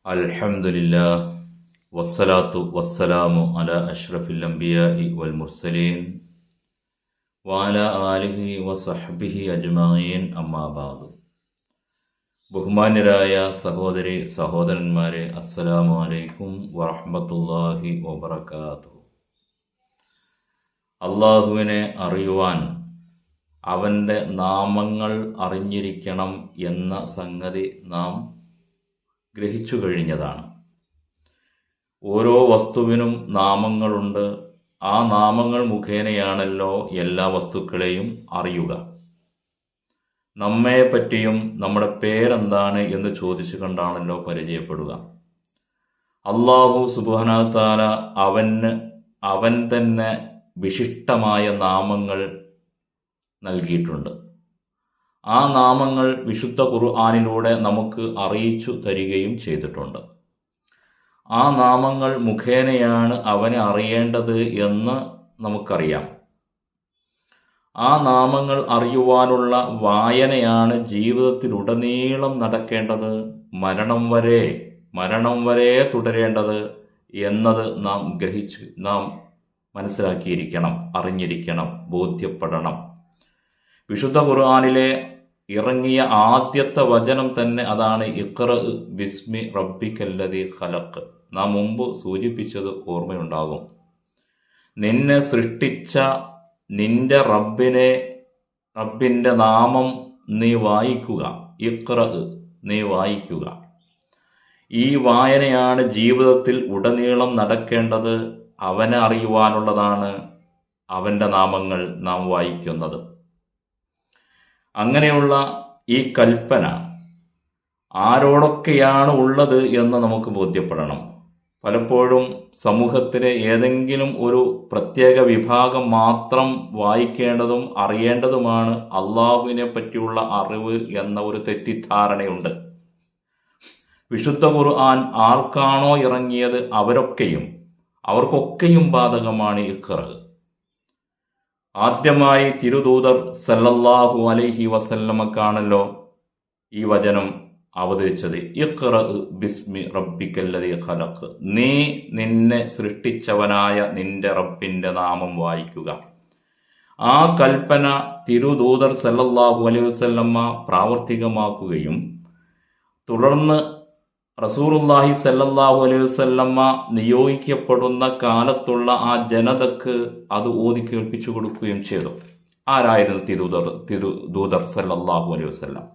അൽഹംദുലില്ലാ വസ്സലാത്തു വസ്സലാമു അലാ അഷ്റഫിൽ അംബിയാഇ വൽ മുർസലീൻ വഅലാ ആലിഹി വസഹ്ബിഹി അജ്മഈൻ അമ്മാ ബഅദ്. ബഹുമാന്യരായ സഹോദരി സഹോദരന്മാരെ, അസ്സലാമു അലൈക്കും വറഹ്മത്തുള്ളാഹി വബറകാതുഹു. അള്ളാഹുവിനെ അറിയുവാൻ അവൻ്റെ നാമങ്ങൾ അറിഞ്ഞിരിക്കണം എന്ന സംഗതി നാം ഗ്രഹിച്ചു കഴിഞ്ഞതാണ്. ഓരോ വസ്തുവിനും നാമങ്ങളുണ്ട്. ആ നാമങ്ങൾ മുഖേനയാണല്ലോ എല്ലാ വസ്തുക്കളെയും അറിയുക. നമ്മെ പറ്റിയും നമ്മുടെ പേരെന്താണ് എന്ന് ചോദിച്ചു കണ്ടാണല്ലോ പരിചയപ്പെടുക. അല്ലാഹു സുബ്ഹാനഹു തആല അവൻ തന്നെ വിശിഷ്ടമായ നാമങ്ങൾ നൽകിയിട്ടുണ്ട്. ആ നാമങ്ങൾ വിശുദ്ധ ഖുർആനിലൂടെ നമുക്ക് അറിയിച്ചു തരികയും ചെയ്തിട്ടുണ്ട്. ആ നാമങ്ങൾ മുഖേനയാണ് അവനെ അറിയേണ്ടത് എന്ന് നമുക്കറിയാം. ആ നാമങ്ങൾ അറിയുവാനുള്ള വായനയാണ് ജീവിതത്തിലുടനീളം നടക്കേണ്ടത്, മരണം വരെ തുടരേണ്ടത് എന്നത് നാം മനസ്സിലാക്കിയിരിക്കണം, അറിഞ്ഞിരിക്കണം, ബോധ്യപ്പെടണം. വിശുദ്ധ ഖുർആനിലെ ഇറങ്ങിയ ആദ്യത്തെ വചനം തന്നെ അതാണ്, ഇഖ്റ ബിസ്മി റബ്ബിക്കല്ലദീ ഖലഖ്. നാം മുമ്പ് സൂചിപ്പിച്ചത് ഓർമ്മയുണ്ടാകും. നിന്നെ സൃഷ്ടിച്ച നിന്റെ റബ്ബിൻ്റെ നാമം നീ വായിക്കുക. ഇഖ്റ, നീ വായിക്കുക. ഈ വായനയാണ് ജീവിതത്തിൽ ഉടനീളം നടക്കേണ്ടത്. അവനെ അറിയുവാനുള്ളതാണ് അവൻ്റെ നാമങ്ങൾ നാം വായിക്കുന്നത്. അങ്ങനെയുള്ള ഈ കൽപ്പന ആരോടൊക്കെയാണ് ഉള്ളത് എന്ന് നമുക്ക് ബോധ്യപ്പെടണം. പലപ്പോഴും സമൂഹത്തിലെ ഏതെങ്കിലും ഒരു പ്രത്യേക വിഭാഗം മാത്രം വായിക്കേണ്ടതും അറിയേണ്ടതുമാണ് അള്ളാഹുവിനെ പറ്റിയുള്ള അറിവ് എന്ന ഒരു തെറ്റിദ്ധാരണയുണ്ട്. വിശുദ്ധ ഖുർആൻ ആർക്കാണോ ഇറങ്ങിയത് അവർക്കൊക്കെയും ബാധകമാണ് ഇഖ്റ. ആദ്യമായി തിരുദൂതർ സല്ലല്ലാഹു അലൈഹി വസല്ലമക്കാണല്ലോ ഈ വചനം അവതരിച്ചത്. ഇഖ്റ ബിസ്മി റബ്ബിക്കല്ലദീ ഖലഖ്. നീ നിന്നെ സൃഷ്ടിച്ചവനായ നിന്റെ റബ്ബിന്റെ നാമം വായിക്കുക. ആ കൽപ്പന തിരുദൂതർ സല്ലല്ലാഹു അലൈഹി വസല്ലമ പ്രാവർത്തികമാക്കുകയും തുടർന്ന് റസൂലുള്ളാഹി സല്ലല്ലാഹു അലൈഹി വസല്ലമ നിയോഗിക്കപ്പെടുന്ന കാലത്തുള്ള ആ ജനതക്ക് അത് ഓതി കേൾപ്പിച്ചു കൊടുക്കുകയും ചെയ്തു. ആരായിരുന്നു തിരുദൂതർ സല്ലല്ലാഹു അലൈഹി വസല്ലം?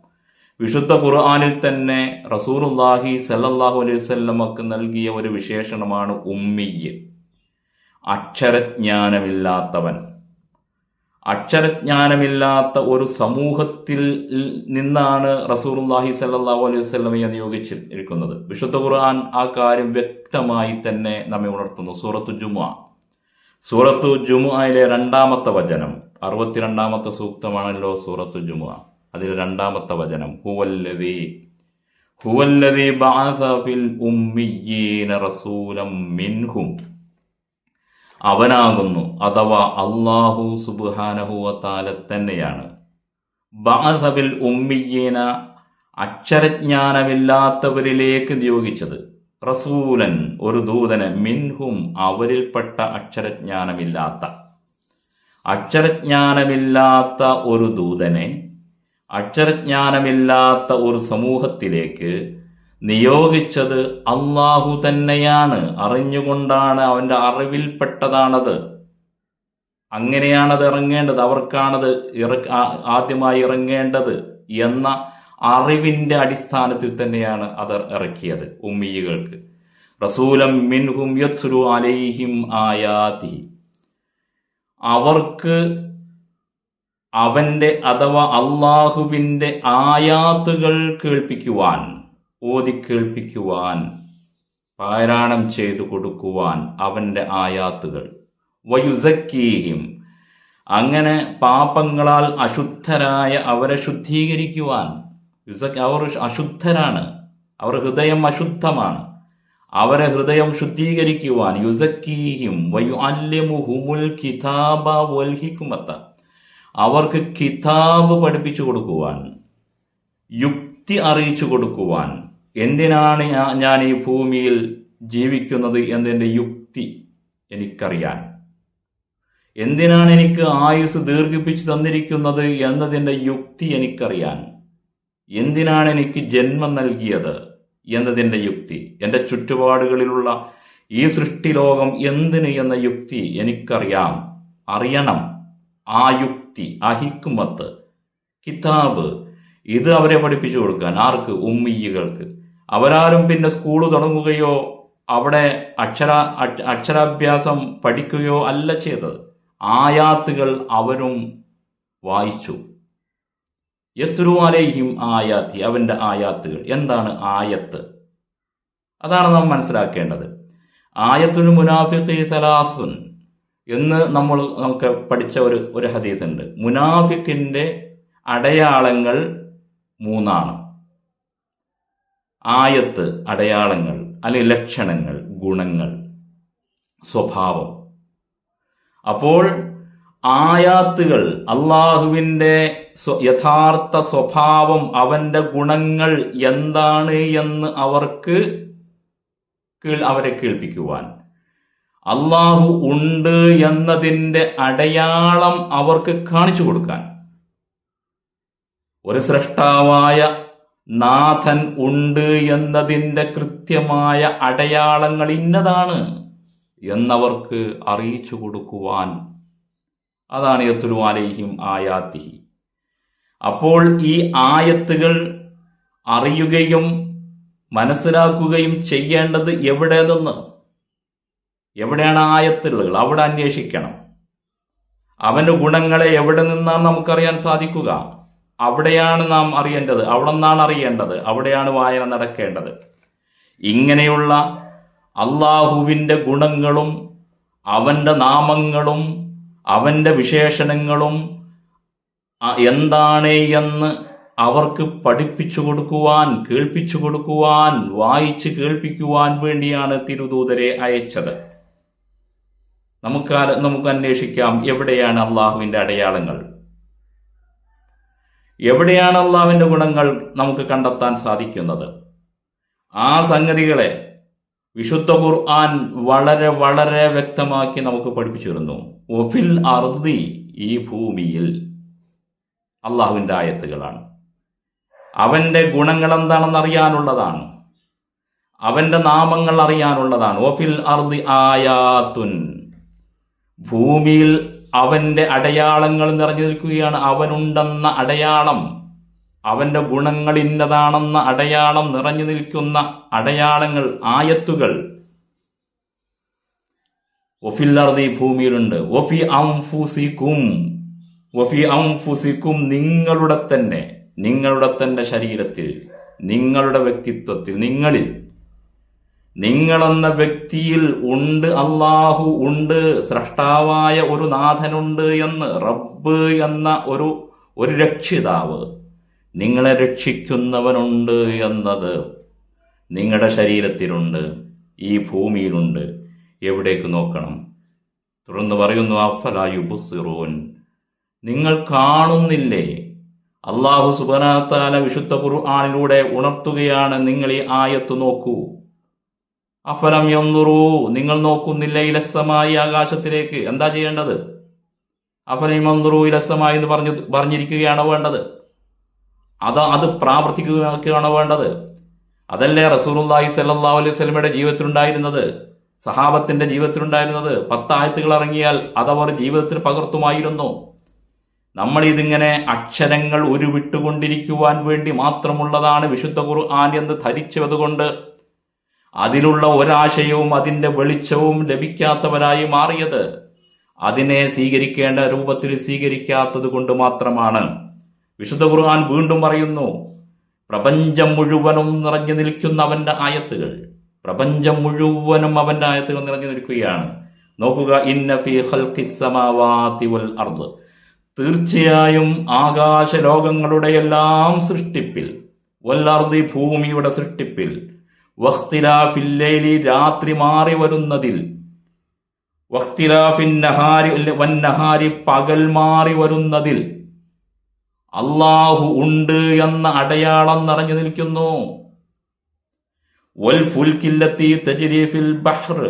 വിശുദ്ധ ഖുർആനിൽ തന്നെ റസൂലുള്ളാഹി സല്ലല്ലാഹു അലൈഹി വസല്ലമക്ക് നൽകിയ ഒരു വിശേഷണമാണ് ഉമ്മിയ്യ്, അക്ഷരജ്ഞാനമില്ലാത്തവൻ. അക്ഷരജ്ഞാനമില്ലാത്ത ഒരു സമൂഹത്തിൽ നിന്നാണ് റസൂലുള്ളാഹി സല്ലല്ലാഹു അലൈഹി വസല്ലമയെ നിയോഗിച്ചിരിക്കുന്നത്. വിശുദ്ധ ഖുർആൻ ആ കാര്യം വ്യക്തമായി തന്നെ നമ്മെ ഉണർത്തുന്നു. സൂറത്തു ജുമുഅയിലെ 2-ാമത്തെ വചനം, 62-ാമത്തെ സൂക്തമാണല്ലോ സൂറത്തു ജുമുഅ. അതിൽ 2-ാമത്തെ വചനം, ഹുവല്ലദീ ബഅസ ഫിൽ ഉമ്മിയ്യീന റസൂലൻ മിൻഹും. അവനാകുന്നു, അഥവാ അല്ലാഹു സുബ്ഹാനഹു വ തആല തന്നെയാണ്. ബഅസ ഫിൽ ഉമ്മിയ്യീന, അക്ഷരജ്ഞാനമില്ലാത്തവരിലേക്ക് നിയോഗിച്ചത്. റസൂലൻ, ഒരു ദൂതനെ. മിൻഹും, അവരിൽപ്പെട്ട അക്ഷരജ്ഞാനമില്ലാത്ത ഒരു ദൂതനെ അക്ഷരജ്ഞാനമില്ലാത്ത ഒരു സമൂഹത്തിലേക്ക് നിയോഗിച്ചത് അള്ളാഹു തന്നെയാണ്. അറിഞ്ഞുകൊണ്ടാണ്, അവന്റെ അറിവിൽപ്പെട്ടതാണത്. അങ്ങനെയാണത് ഇറങ്ങേണ്ടത്, അവർക്കാണത് ആദ്യമായി ഇറങ്ങേണ്ടത് എന്ന അറിവിന്റെ അടിസ്ഥാനത്തിൽ തന്നെയാണ് അത് ഇറക്കിയത് ഉമ്മിയ്യകൾക്ക്. റസൂലം മിൻഹും യത്ലു അലൈഹിം ആയാതിഹി, അവർക്ക് അവന്റെ അഥവാ അള്ളാഹുവിന്റെ ആയാത്തുകൾ കേൾപ്പിക്കുവാൻ, ഓതി കേൾപ്പിക്കുവാൻ, പാരായണം ചെയ്തു കൊടുക്കുവാൻ അവന്റെ ആയാത്തുകൾ. വയുസക്കീഹിം, അങ്ങനെ പാപങ്ങളാൽ അശുദ്ധരായ അവരെ ശുദ്ധീകരിക്കുവാൻ. അവർ അശുദ്ധരാണ്, അവർ ഹൃദയം അശുദ്ധമാണ്, അവരെ ഹൃദയം ശുദ്ധീകരിക്കുവാൻ. യുസക്കീഹിം വയുഅല്ലിമുഹുമുൽ കിതാബ വൽ ഹിക്മത, അവർക്ക് കിതാബ് പഠിപ്പിച്ചു കൊടുക്കുവാൻ, യുക്തി അറിയിച്ചു കൊടുക്കുവാൻ, എന്തിനാണ് ഞാൻ ഈ ഭൂമിയിൽ ജീവിക്കുന്നത് എന്നതിൻ്റെ യുക്തി എനിക്കറിയാൻ, എന്തിനാണ് എനിക്ക് ആയുസ് ദീർഘിപ്പിച്ചു തന്നിരിക്കുന്നത് എന്നതിൻ്റെ യുക്തി എനിക്കറിയാൻ, എന്തിനാണ് എനിക്ക് ജന്മം നൽകിയത് എന്നതിൻ്റെ യുക്തി, എൻ്റെ ചുറ്റുപാടുകളിലുള്ള ഈ സൃഷ്ടിലോകം എന്തിന് എന്ന യുക്തി അറിയണം. ആ യുക്തി, ആ ഹിക്മത്ത്, കിതാബ്, ഇത് അവരെ പഠിപ്പിച്ചു കൊടുക്കാൻ. ആർക്ക്? ഉമ്മിയ്യകൾക്ക്. അവരാരും പിന്നെ സ്കൂൾ തുടങ്ങുകയോ അവിടെ അക്ഷരാഭ്യാസം പഠിക്കുകയോ അല്ല ചെയ്തത്. ആയാത്തുകൾ അവരും വായിച്ചു. യത്ലു അലൈഹിം ആയാത്തി, അവൻ്റെ ആയാത്തുകൾ. എന്താണ് ആയത്ത്? അതാണ് നാം മനസ്സിലാക്കേണ്ടത്. ആയത്തുൽ മുനാഫിഖി സലാസുൻ എന്ന് നമുക്ക് പഠിച്ച ഒരു ഹദീസ് ഉണ്ട്. മുനാഫിക്കിൻ്റെ അടയാളങ്ങൾ 3 ആയത്ത്, അടയാളങ്ങൾ അല്ലെങ്കിൽ ലക്ഷണങ്ങൾ, ഗുണങ്ങൾ, സ്വഭാവം. അപ്പോൾ ആയാത്തുകൾ അള്ളാഹുവിൻ്റെ യഥാർത്ഥ സ്വഭാവം, അവൻ്റെ ഗുണങ്ങൾ എന്താണ് എന്ന് അവരെ കേൾപ്പിക്കുവാൻ, അള്ളാഹു ഉണ്ട് എന്നതിൻ്റെ അടയാളം അവർക്ക് കാണിച്ചു കൊടുക്കാൻ, ഒരു സ്രഷ്ടാവായ നാഥൻ ഉണ്ട് എന്നതിൻ്റെ കൃത്യമായ അടയാളങ്ങൾ ഇന്നതാണ് എന്നവർക്ക് അറിയിച്ചു കൊടുക്കുവാൻ. അതാണ് യത്ലു അലൈഹിം ആയാത്തിഹി. അപ്പോൾ ഈ ആയത്തുകൾ അറിയുകയും മനസ്സിലാക്കുകയും ചെയ്യേണ്ടത് എവിടെ നിന്ന്? എവിടെയാണ് ആയത്തുകൾ? അവിടെ അന്വേഷിക്കണം. അവൻ്റെ ഗുണങ്ങളെ എവിടെ നിന്നാണ് നമുക്കറിയാൻ സാധിക്കുക? അവിടെയാണ് നാം അറിയേണ്ടത്, അവിടെ നിന്നാണ് അറിയേണ്ടത്, അവിടെയാണ് വായന നടക്കേണ്ടത്. ഇങ്ങനെയുള്ള അള്ളാഹുവിൻ്റെ ഗുണങ്ങളും അവൻ്റെ നാമങ്ങളും അവൻ്റെ വിശേഷണങ്ങളും എന്താണ് എന്ന് അവർക്ക് പഠിപ്പിച്ചു കൊടുക്കുവാൻ, കേൾപ്പിച്ചു കൊടുക്കുവാൻ, വായിച്ച് കേൾപ്പിക്കുവാൻ വേണ്ടിയാണ് തിരുദൂതരെ അയച്ചത്. നമുക്ക് അന്വേഷിക്കാം, എവിടെയാണ് അള്ളാഹുവിൻ്റെ അടയാളങ്ങൾ, എവിടെയാണ് അള്ളാഹുവിൻ്റെ ഗുണങ്ങൾ നമുക്ക് കണ്ടെത്താൻ സാധിക്കുന്നത്? ആ സംഗതികളെ വിശുദ്ധ ഖുർആൻ വളരെ വളരെ വ്യക്തമാക്കി നമുക്ക് പഠിപ്പിച്ചു തരുന്നു. ഒഫിൽ അർദി, ഈ ഭൂമിയിൽ അള്ളാഹുവിൻ്റെ ആയത്തുകളാണ്. അവൻ്റെ ഗുണങ്ങൾ എന്താണെന്ന് അറിയാനുള്ളതാണ്, അവൻ്റെ നാമങ്ങൾ അറിയാനുള്ളതാണ്. ഒഫിൽ അർദി ആയാത്തുൻ, ഭൂമിയിൽ അവൻ്റെ അടയാളങ്ങൾ നിറഞ്ഞു നിൽക്കുകയാണ്. അവനുണ്ടെന്ന അടയാളം, അവൻ്റെ ഗുണങ്ങൾ ഇന്നതാണെന്ന അടയാളം നിറഞ്ഞു നിൽക്കുന്ന അടയാളങ്ങൾ, ആയത്തുകൾ ഒഫിൽ അർദി, ഭൂമിയിലുണ്ട്. ഒഫി അംഫുസിക്കും, നിങ്ങളുടെ തന്നെ ശരീരത്തിൽ, നിങ്ങളുടെ വ്യക്തിത്വത്തിൽ, നിങ്ങളെന്ന വ്യക്തിയിൽ ഉണ്ട്, അള്ളാഹു ഉണ്ട്, സ്രഷ്ടാവായ ഒരു നാഥനുണ്ട് എന്ന്, റബ്ബ് എന്ന ഒരു രക്ഷിതാവ്, നിങ്ങളെ രക്ഷിക്കുന്നവനുണ്ട് എന്നത് നിങ്ങളുടെ ശരീരത്തിലുണ്ട്, ഈ ഭൂമിയിലുണ്ട്. എവിടേക്ക് നോക്കണം? തുടർന്ന് പറയുന്നു, അഫലാ യുബ്സിറൂൻ, നിങ്ങൾ കാണുന്നില്ലേ? അല്ലാഹു സുബ്ഹാനഹു വ തആല വിശുദ്ധ ഖുർആനിലൂടെ ഉണർത്തുകയാണ്, നിങ്ങൾ ഈ ആയത്ത് നോക്കൂ. അഫലം യൻദുറൂ, നിങ്ങൾ നോക്കുന്നില്ല, ഇലസ്സമായി, ആകാശത്തിലേക്ക്. എന്താ ചെയ്യേണ്ടത്? അഫലം യൻദുറൂ ഇലസ്സമായി എന്ന് പറഞ്ഞിരിക്കുകയാണോ വേണ്ടത്? അത് പ്രാവർത്തികമാക്കുകയാണോ വേണ്ടത്? അതല്ലേ റസൂലുള്ളാഹി സ്വല്ലല്ലാഹു അലൈഹി വസല്ലമയുടെ ജീവിതത്തിലുണ്ടായിരുന്നത്, സഹാബത്തിന്റെ ജീവിതത്തിലുണ്ടായിരുന്നത്? 10 ആയത്തുകൾ ഇറങ്ങിയാൽ അതവർ ജീവിതത്തിൽ പകർത്തുമായിരുന്നു. നമ്മൾ ഇതിങ്ങനെ അക്ഷരങ്ങൾ ഉരുവിട്ടുകൊണ്ടിരിക്കുവാൻ വേണ്ടി മാത്രമുള്ളതാണ് വിശുദ്ധ ഖുർആൻ എന്ന് ധരിച്ചതുകൊണ്ട് അതിലുള്ള ഒരാശയവും അതിൻ്റെ വെളിച്ചവും ലഭിക്കാത്തവരായി മാറിയത്, അതിനെ സ്വീകരിക്കേണ്ട രൂപത്തിൽ സ്വീകരിക്കാത്തത് കൊണ്ട് മാത്രമാണ്. വിശുദ്ധ ഖുർആൻ വീണ്ടും പറയുന്നു, പ്രപഞ്ചം മുഴുവനും നിറഞ്ഞു നിൽക്കുന്ന അവൻ്റെ ആയത്തുകൾ, പ്രപഞ്ചം മുഴുവനും അവൻ്റെ ആയത്തുകൾ നിറഞ്ഞു നിൽക്കുകയാണ്. നോക്കുക, ഇന്ന ഫീ ഖൽഖിസ് സമാവാതി വൽ അർദ്, തീർച്ചയായും ആകാശലോകങ്ങളുടെ എല്ലാം സൃഷ്ടിപ്പിൽ, വൽ അർദി, ഭൂമിയുടെ സൃഷ്ടിപ്പിൽ, വഖ്തിലാഫിൽ ലൈലി, രാത്രി മാറി വരുന്നതിൽ, വഖ്തിലാഫിൻ നഹാരി വന്നഹാരി, പകൽ മാറി വരുന്നതിൽ അള്ളാഹു ഉണ്ട് എന്ന അടയാളം നിറഞ്ഞു നിൽക്കുന്നു. വൽ ഫുൽകില്ലത്തി തജ്രി ഫിൽ ബഹ്ർ,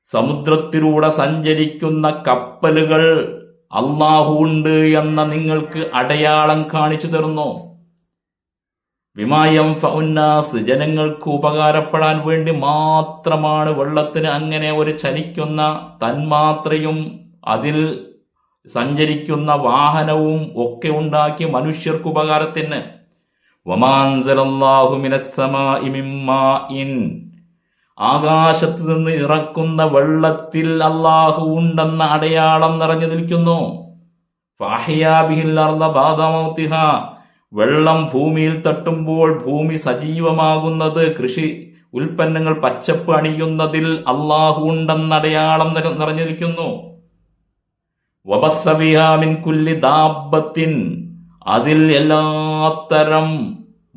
സമുദ്രത്തിലൂടെ സഞ്ചരിക്കുന്ന കപ്പലുകൾ അല്ലാഹു ഉണ്ട് എന്ന നിങ്ങൾക്ക് അടയാളം കാണിച്ചു തരുന്നു. ബിമായം ഫഉന്നാസ്, ജനങ്ങൾക്ക് ഉപകാരപ്പെടാൻ വേണ്ടി മാത്രമാണ് വെള്ളത്തിന് അങ്ങനെ ഒരു ചലിക്കുന്ന തന്മാത്രയും അതിൽ സഞ്ചരിക്കുന്ന വാഹനവും ഒക്കെ ഉണ്ടാക്കി മനുഷ്യർക്ക് ഉപകാരത്തിന്. വമാൻസലല്ലാഹു മിനസ്സമാഇ മിമ്മാഇൻ, ആകാശത്ത് നിന്ന് ഇറക്കുന്ന വെള്ളത്തിൽ അല്ലാഹു ഉണ്ടെന്ന അടയാളം നിറഞ്ഞു നിൽക്കുന്നു. ഫഅഹ്യാ ബിഹിൽ അർദ ബഅദ മൗതിഹാ, വെള്ളം ഭൂമിയിൽ തട്ടുമ്പോൾ ഭൂമി സജീവമാകുന്നത്, കൃഷി ഉൽപ്പന്നങ്ങൾ പച്ചപ്പ് അണിയുന്നതിൽ അല്ലാഹു ഉണ്ടെന്ന അടയാളം നിറഞ്ഞിരിക്കുന്നു. വബസ്സ ബിഹാ മിൻ കുല്ലി ദാബത്തിൻ, അതിൽ എല്ലാത്തരം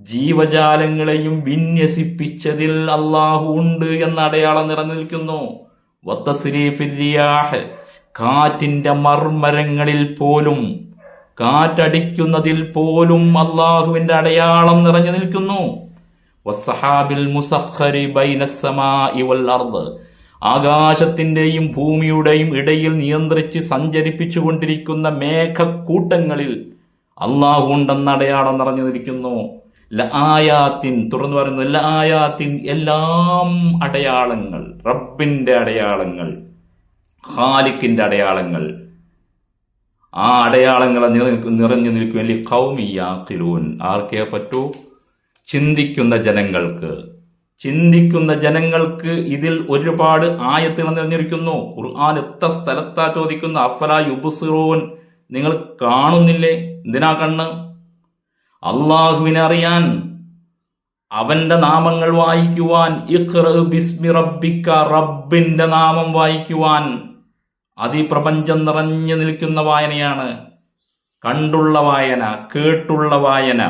ജീവജാലങ്ങളെയും വിന്യസിപ്പിച്ചതിൽ അല്ലാഹു ഉണ്ട് എന്ന അടയാളം നിറഞ്ഞിരിക്കുന്നു. വതസ്രീഫിർ റിയാഹ്, കാറ്റിന്റെ മർമരങ്ങളിൽ പോലും, കാറ്റടിക്കുന്നതിൽ പോലും അല്ലാഹുവിന്റെ അടയാളം നിറഞ്ഞു നിൽക്കുന്നു. വസ്സഹാബിൽ മുസഖ്ഖരി ബൈനസ്സമാഇ വൽ അർദ്, ആകാശത്തിന്റെയും ഭൂമിയുടെയും ഇടയിൽ നിയന്ത്രിച്ച് സഞ്ചരിപ്പിച്ചു കൊണ്ടിരിക്കുന്ന മേഘക്കൂട്ടങ്ങളിൽ അല്ലാഹു ഉണ്ടെന്ന അടയാളം നിറഞ്ഞു നിൽക്കുന്നു. ലആയാത്തിൻ, തുറന്നു പറയുന്നു, ലആയാത്തിൻ, എല്ലാം അടയാളങ്ങൾ, റബ്ബിന്റെ അടയാളങ്ങൾ, ഖാലിഖിന്റെ അടയാളങ്ങൾ. ആ അടയാളങ്ങളെ നിറഞ്ഞു നിൽക്കും. ലിഖൗമി യാഖിലൂൻ, ആർക്കേ പറ്റൂ? ചിന്തിക്കുന്ന ജനങ്ങൾക്ക്. ചിന്തിക്കുന്ന ജനങ്ങൾക്ക് ഇതിൽ ഒരുപാട് ആയത്തുകൾ നിറഞ്ഞിരിക്കുന്നു. ഖുർആൻ എത്ര സ്ഥലത്താ ചോദിക്കുന്ന, അഫലാ യുബ്സിറൂൻ, നിങ്ങൾ കാണുന്നില്ലേ? എന്തിനാ കണ്ണ്? അള്ളാഹുവിനെ അറിയാൻ, അവന്റെ നാമങ്ങൾ വായിക്കുവാൻ. ഇഖ്റ ബിസ്മി റബ്ബിക, റബ്ബിന്റെ നാമം വായിക്കുവാൻ. അത് ഈ പ്രപഞ്ചം നിറഞ്ഞു നിൽക്കുന്ന വായനയാണ്. കണ്ടുള്ള വായന, കേട്ടുള്ള വായന,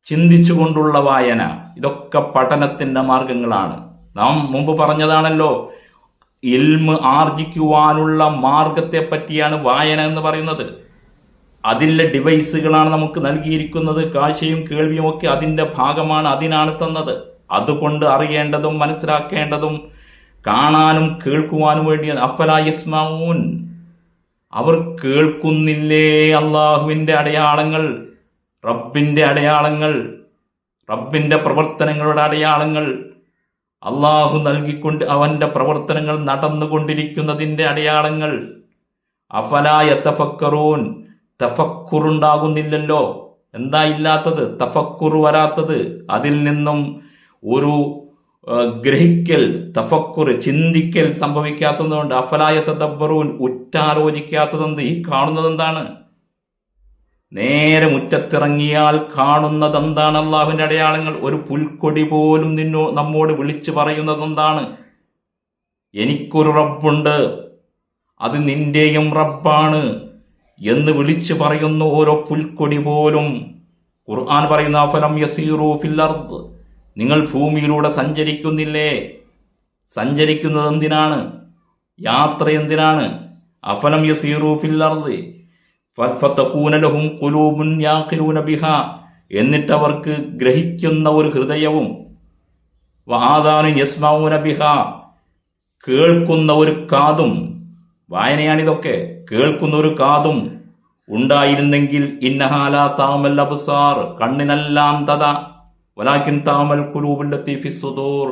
ചിന്തിച്ചുകൊണ്ടുള്ള വായന, ഇതൊക്കെ പഠനത്തിന്റെ മാർഗങ്ങളാണ്. നാം മുമ്പ് പറഞ്ഞതാണല്ലോ, ഇൽമ് ആർജിക്കുവാനുള്ള മാർഗത്തെ പറ്റിയാണ് വായന എന്ന് പറയുന്നത്. അതിലെ ഡിവൈസുകളാണ് നമുക്ക് നൽകിയിരിക്കുന്നത്. കാഴ്ചയും കേൾവിയും ഒക്കെ അതിന്റെ ഭാഗമാണ്, അതിനാണ് തന്നത്. അതുകൊണ്ട് അറിയേണ്ടതും മനസ്സിലാക്കേണ്ടതും കാണാനും കേൾക്കുവാനും വേണ്ടി. അഫലാ യസ്മഊൻ, അവർ കേൾക്കുന്നില്ലേ അള്ളാഹുവിന്റെ അടയാളങ്ങൾ, റബ്ബിന്റെ അടയാളങ്ങൾ, റബ്ബിന്റെ പ്രവർത്തനങ്ങളുടെ അടയാളങ്ങൾ, അള്ളാഹു നൽകിക്കൊണ്ട് അവന്റെ പ്രവർത്തനങ്ങൾ നടന്നുകൊണ്ടിരിക്കുന്നതിന്റെ അടയാളങ്ങൾ. അഫലാ യതഫക്കറൂൻ, തഫക്കുറുണ്ടാകുന്നില്ലല്ലോ. എന്താ ഇല്ലാത്തത്? തഫക്കുറ് വരാത്തത്. അതിൽ നിന്നും ഒരു ഗ്രഹിക്കൽ, തഫക്കുറ്, ചിന്തിക്കൽ സംഭവിക്കാത്തതുകൊണ്ട്. അഫലാ യതദബ്ബറൂൻ, ഉറ്റാലോചിക്കാത്തതെന്ത്? ഈ കാണുന്നത് എന്താണ്? നേരെ മുറ്റത്തിറങ്ങിയാൽ കാണുന്നത് എന്താണ്? അള്ളാഹുവിന്റെ അടയാളങ്ങൾ. ഒരു പുൽക്കൊടി പോലും നമ്മോട് വിളിച്ചു പറയുന്നത് എന്താണ്? എനിക്കൊരു റബ്ബുണ്ട്, അത് നിന്റെയും റബ്ബാണ് എന്ന് വിളിച്ചു പറയുന്നു ഓരോ പുൽക്കൊടി പോലും. ഖുർആൻ പറയുന്ന അഫലം യസീറു ഫിൽ അർദ്, നിങ്ങൾ ഭൂമിയിലൂടെ സഞ്ചരിക്കുന്നില്ലേ? സഞ്ചരിക്കുന്നത് എന്തിനാണ്? യാത്ര എന്തിനാണ്? അഫലം യസീറു ഫിൽ അർദ് ഫതകൂന ലഹും ഖുലൂബുൻ യാഖിലൂന ബിഹാ, എന്നിട്ട് അവർക്ക് ഗ്രഹിക്കുന്ന ഒരു ഹൃദയവും, വആദാനുൻ യസ്മഊന ബിഹാ, കേൾക്കുന്ന ഒരു കാതും, വായനയാണിതൊക്കെ, കേൾക്കുന്ന ഒരു കാതും ഉണ്ടായിരുന്നെങ്കിൽ. ഇന്നഹാ ലാ തഅമൽ അബ്സാർ, കണ്ണിനല്ല അന്ധത, വലാകിൻ തഅമൽ ഖുലൂബുൽ ലത്തി ഫിസ് സുദൂർ,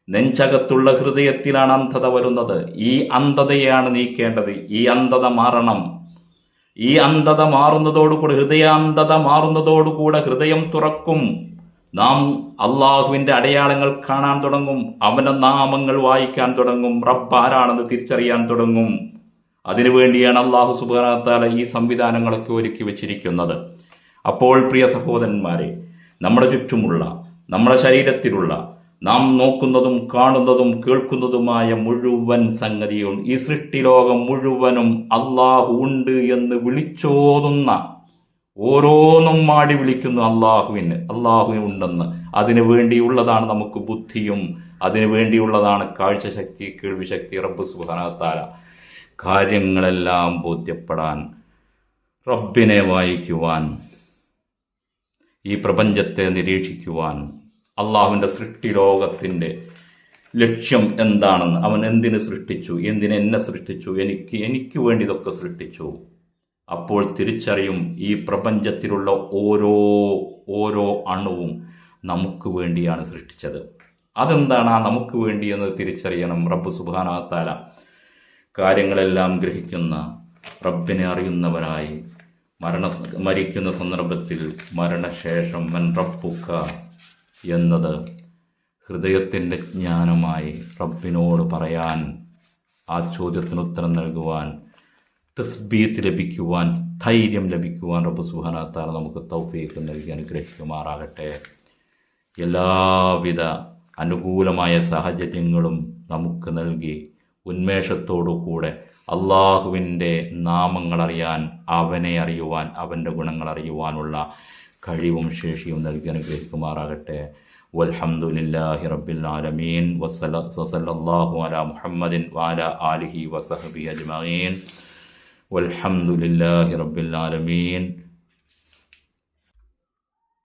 നെഞ്ചകത്തുള്ള ഹൃദയത്തിലാണ് അന്ധത വരുന്നത്. ഈ അന്ധതയാണ് നീക്കേണ്ടത്. ഈ അന്ധത മാറണം. ഈ അന്ധത മാറുന്നതോടുകൂടെ, ഹൃദയാന്ധത മാറുന്നതോടുകൂടെ ഹൃദയം തുറക്കും. നാം അള്ളാഹുവിന്റെ അടയാളങ്ങൾ കാണാൻ തുടങ്ങും. അവന്റെ നാമങ്ങൾ വായിക്കാൻ തുടങ്ങും. റബ്ബ് ആരാണെന്ന് തിരിച്ചറിയാൻ തുടങ്ങും. അതിനുവേണ്ടിയാണ് അള്ളാഹു സുബ്ഹാനഹു വ തആല ഈ സംവിധാനങ്ങളൊക്കെ ഒരുക്കി വെച്ചിരിക്കുന്നത്. അപ്പോൾ പ്രിയ സഹോദരന്മാരെ, നമ്മുടെ ചുറ്റുമുള്ള, നമ്മുടെ ശരീരത്തിലുള്ള, നാം നോക്കുന്നതും കാണുന്നതും കേൾക്കുന്നതുമായ മുഴുവൻ സംഗതിയും, ഈ സൃഷ്ടിലോകം മുഴുവനും അള്ളാഹു ഉണ്ട് എന്ന് വിളിച്ചോതുന്ന, ഓരോന്നും മാടി വിളിക്കുന്നു അള്ളാഹുവിന് ഉണ്ടെന്ന്. അതിനു വേണ്ടിയുള്ളതാണ് നമുക്ക് ബുദ്ധിയും, അതിനു വേണ്ടിയുള്ളതാണ് കാഴ്ചശക്തി, കേൾവിശക്തി. റബ്ബ് സുബ്ഹാനഹു വ തആല കാര്യങ്ങളെല്ലാം ബോധ്യപ്പെടാൻ, റബ്ബിനെ വായിക്കുവാൻ, ഈ പ്രപഞ്ചത്തെ നിരീക്ഷിക്കുവാൻ, അള്ളാഹുവിൻ്റെ സൃഷ്ടിലോകത്തിൻ്റെ ലക്ഷ്യം എന്താണെന്ന്, അവൻ എന്തിന് സൃഷ്ടിച്ചു, എന്തിനെന്നെ സൃഷ്ടിച്ചു, എനിക്ക് വേണ്ടി ഇതൊക്കെ സൃഷ്ടിച്ചു. അപ്പോൾ തിരിച്ചറിയും ഈ പ്രപഞ്ചത്തിലുള്ള ഓരോ അണുവും നമുക്ക് വേണ്ടിയാണ് സൃഷ്ടിച്ചത്. അതെന്താണ് ആ നമുക്ക് വേണ്ടി എന്ന് തിരിച്ചറിയണം. റബ്ബ് സുബ്ഹാനഹു വ തആല കാര്യങ്ങളെല്ലാം ഗ്രഹിക്കുന്ന, റബ്ബിനെ അറിയുന്നവനായി മരിക്കുന്ന സന്ദർഭത്തിൽ മരണശേഷം മൻ റബ്ബുക എന്നത് ഹൃദയത്തിൻ്റെ ജ്ഞാനമായി റബ്ബിനോട് പറയാൻ, ആ ചോദ്യത്തിന് ഉത്തരം നൽകുവാൻ, തസ്ബീത്ത് ലഭിക്കുവാൻ, ധൈര്യം ലഭിക്കുവാൻ റബ്ബ് സുബ്ഹാനഹു വ തആല നമുക്ക് തൗഫീഖ് നൽകി അനുഗ്രഹിക്കുമാറാകട്ടെ. എല്ലാവിധ അനുകൂലമായ സാഹചര്യങ്ങളും നമുക്ക് നൽകി ഉന്മേഷത്തോടുകൂടെ അള്ളാഹുവിൻ്റെ നാമങ്ങൾ അറിയാൻ, അവനെ അറിയുവാൻ, അവൻ്റെ ഗുണങ്ങൾ അറിയുവാനുള്ള കഴിവും ശേഷിയും നൽകി അനുഗ്രഹിക്കുമാറാകട്ടെ. വൽഹംദുലില്ലാഹി റബ്ബിൽ ആലമീൻ. വസല്ലല്ലാഹു അലാ മുഹമ്മദിൻ വഅലാ ആലിഹി വസഹ്ബിഹി അജ്മഈൻ. വൽഹംദുലില്ലാഹി റബ്ബിൽ ആലമീൻ.